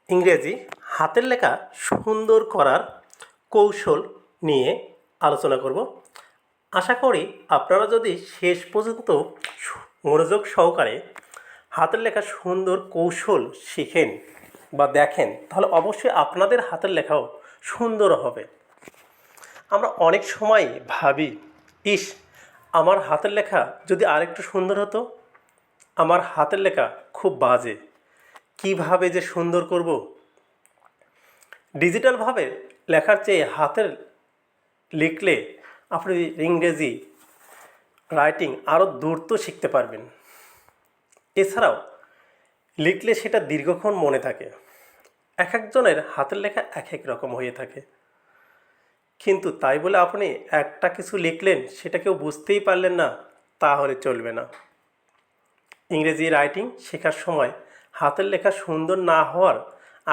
ইংরেজি হাতের লেখা সুন্দর করার কৌশল নিয়ে আলোচনা করব। আশা করি আপনারা যদি শেষ পর্যন্ত মনোযোগ সহকারে হাতের লেখা সুন্দর কৌশল শিখেন বা দেখেন, তাহলে অবশ্যই আপনাদের হাতের লেখাও সুন্দর হবে। আমরা অনেক সময় ভাবি, ইস, আমার হাতের লেখা যদি আরেকটু সুন্দর হতো, আমার হাতের লেখা খুব বাজে, কিভাবে যে সুন্দর করব। ডিজিটালভাবে লেখার চেয়ে হাতের লিখলে আপনি ইংরেজি রাইটিং আরও দ্রুত শিখতে পারবেন। এছাড়াও লিখলে সেটা দীর্ঘক্ষণ মনে থাকে। এক একজনের হাতের লেখা এক এক রকম হয়ে থাকে, কিন্তু তাই বলে আপনি একটা কিছু লিখলেন সেটা কেউ বুঝতেই পারলেন না, তাহলে চলবে না। ইংরেজি রাইটিং শেখার সময় হাতের লেখা সুন্দর না হওয়ার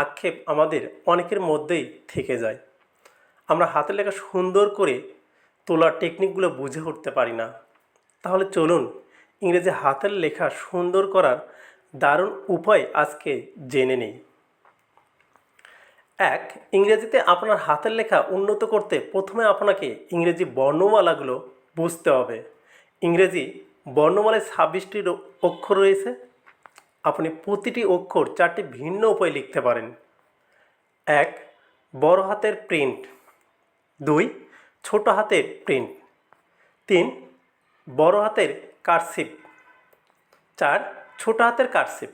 আক্ষেপ আমাদের অনেকের মধ্যেই থেকে যায়। আমরা হাতের লেখা সুন্দর করে তোলার টেকনিকগুলো বুঝে উঠতে পারি না। তাহলে চলুন ইংরেজি হাতের লেখা সুন্দর করার দারুণ উপায় আজকে জেনে নেই। এক, ইংরেজিতে আপনার হাতের লেখা উন্নত করতে প্রথমে আপনাকে ইংরেজি বর্ণমালাগুলো বুঝতে হবে। ইংরেজি বর্ণমালায় 26টি অক্ষর রয়েছে। আপনি প্রতিটি অক্ষর 4টি ভিন্ন উপায়ে লিখতে পারেন। এক, বড় হাতের প্রিন্ট। 2, ছোট হাতের প্রিন্ট। 3, বড় হাতের কারসিভ। 4, ছোট হাতের কারসিভ।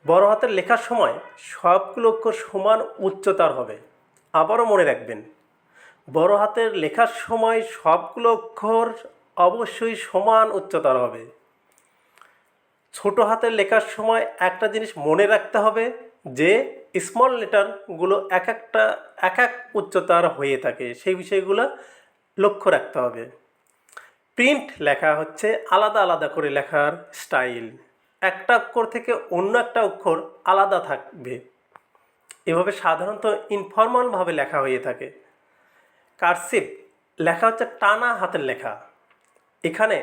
বড় হাতের লেখার সময় সবগুলো অক্ষর সমান উচ্চতার হবে। আবারও মনে রাখবেন, বড় হাতের লেখার সময় সবগুলো অক্ষর অবশ্যই সমান উচ্চতার হবে। ছোট হাতের লেখার সময় একটা জিনিস মনে রাখতে হবে যে স্মল লেটারগুলো এক এক উচ্চতার হয়ে থাকে, সেই বিষয়গুলো লক্ষ্য রাখতে হবে। প্রিন্ট লেখা হচ্ছে আলাদা আলাদা করে লেখার স্টাইল। একটা অক্ষর থেকে অন্য একটা অক্ষর আলাদা থাকবে। এভাবে সাধারণত ইনফর্মালভাবে লেখা হয়ে থাকে। কারসিভ লেখা হচ্ছে টানা হাতের লেখা। এখানে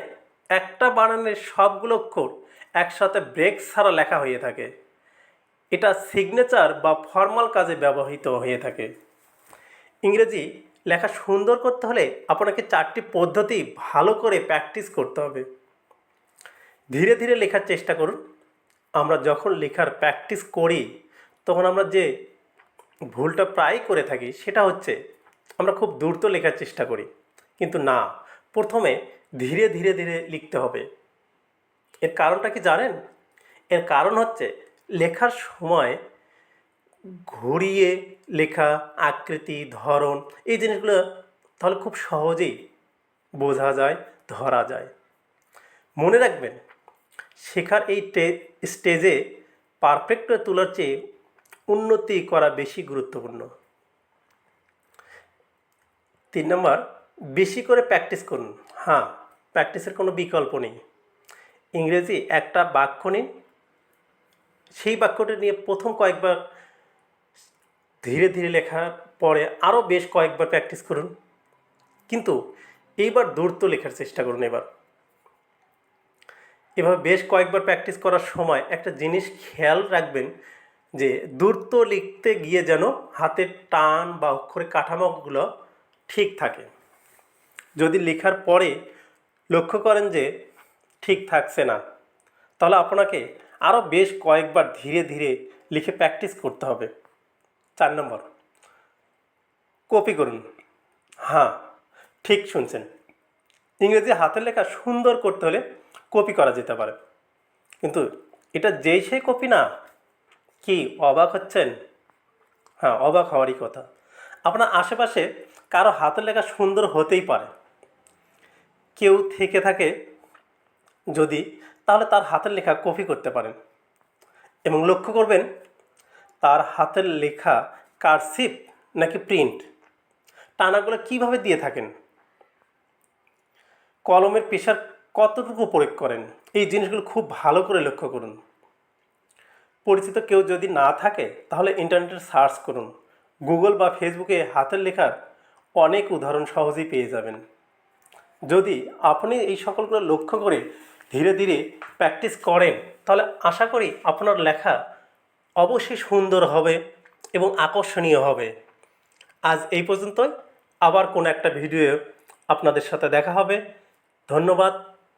একটা বানানের সবগুলো অক্ষর একসাথে ব্রেক ছাড়া লেখা হয়ে থাকে। এটা সিগনেচার বা ফর্মাল কাজে ব্যবহৃত হয়ে থাকে। ইংরেজি লেখা সুন্দর করতে হলে আপনাকে 4টি পদ্ধতি ভালো করে প্র্যাকটিস করতে হবে। ধীরে ধীরে লেখার চেষ্টা করুন। আমরা যখন লেখার প্র্যাকটিস করি তখন আমরা যে ভুলটা প্রায় করে থাকি সেটা হচ্ছে আমরা খুব দ্রুত লেখার চেষ্টা করি, কিন্তু না, প্রথমে ধীরে ধীরে ধীরে লিখতে হবে। এর কারণটা কি জানেন? এর কারণ হচ্ছে লেখার সময় ঘুরিয়ে লেখা, আকৃতি, ধরন, এই জিনিসগুলো তাহলে খুব সহজেই বোঝা যায়, ধরা যায়। মনে রাখবেন, শেখার এই স্টেজে পারফেক্ট তোলার চেয়ে উন্নতি করা বেশি গুরুত্বপূর্ণ। 3 নম্বর, বেশি করে প্র্যাকটিস করুন। হ্যাঁ, প্র্যাকটিসের কোনো বিকল্প নেই। ইংরেজি একটা বাক্য নিন, সেই বাক্যটি নিয়ে প্রথম কয়েকবার ধীরে ধীরে লেখার পরে আরও বেশ কয়েকবার প্র্যাকটিস করুন, কিন্তু এইবার দ্রুত লেখার চেষ্টা করুন। এভাবে বেশ কয়েকবার প্র্যাকটিস করার সময় একটা জিনিস খেয়াল রাখবেন যে দ্রুত লিখতে গিয়ে যেন হাতের টান বা অক্ষরের কাঠামোগুলো ঠিক থাকে। যদি লেখার পরে লক্ষ্য করেন যে ঠিক থাকছে না, তাহলে আপনাকে আরও বেশ কয়েকবার ধীরে ধীরে লিখে প্র্যাকটিস করতে হবে। 4 নম্বর, কপি করুন। হ্যাঁ, ঠিক শুনছেন, ইংরেজি হাতের লেখা সুন্দর করতে হলে কপি করা যেতে পারে, কিন্তু এটা যেই সেই কপি না। কি অবাক হচ্ছেন? হ্যাঁ, অবাক হওয়ারই কথা। আপনার আশেপাশে কারো হাতের লেখা সুন্দর হতেই পারে। কেউ থেকে থাকে যদি, তাহলে তার হাতের লেখা কপি করতে পারেন এবং লক্ষ্য করবেন তার হাতের লেখা কারসিভ নাকি প্রিন্ট, টানাগুলো কিভাবে দিয়ে থাকেন, কলমের প্রেশার কতটুকু প্রয়োগ করেন, এই জিনিসগুলো খুব ভালো করে লক্ষ্য করুন। পরিচিত কেউ যদি না থাকে তাহলে ইন্টারনেটে সার্চ করুন। গুগল বা ফেসবুকে হাতের লেখার অনেক উদাহরণ সহজেই পেয়ে যাবেন। যদি আপনি এই সকলগুলো লক্ষ্য করে ধীরে ধীরে প্র্যাকটিস করেন, তাহলে আশা করি আপনার লেখা অবশ্যই সুন্দর হবে এবং আকর্ষণীয় হবে। আজ এই পর্যন্তই, আবার কোনো একটা ভিডিও আপনাদের সাথে দেখা হবে। ধন্যবাদ।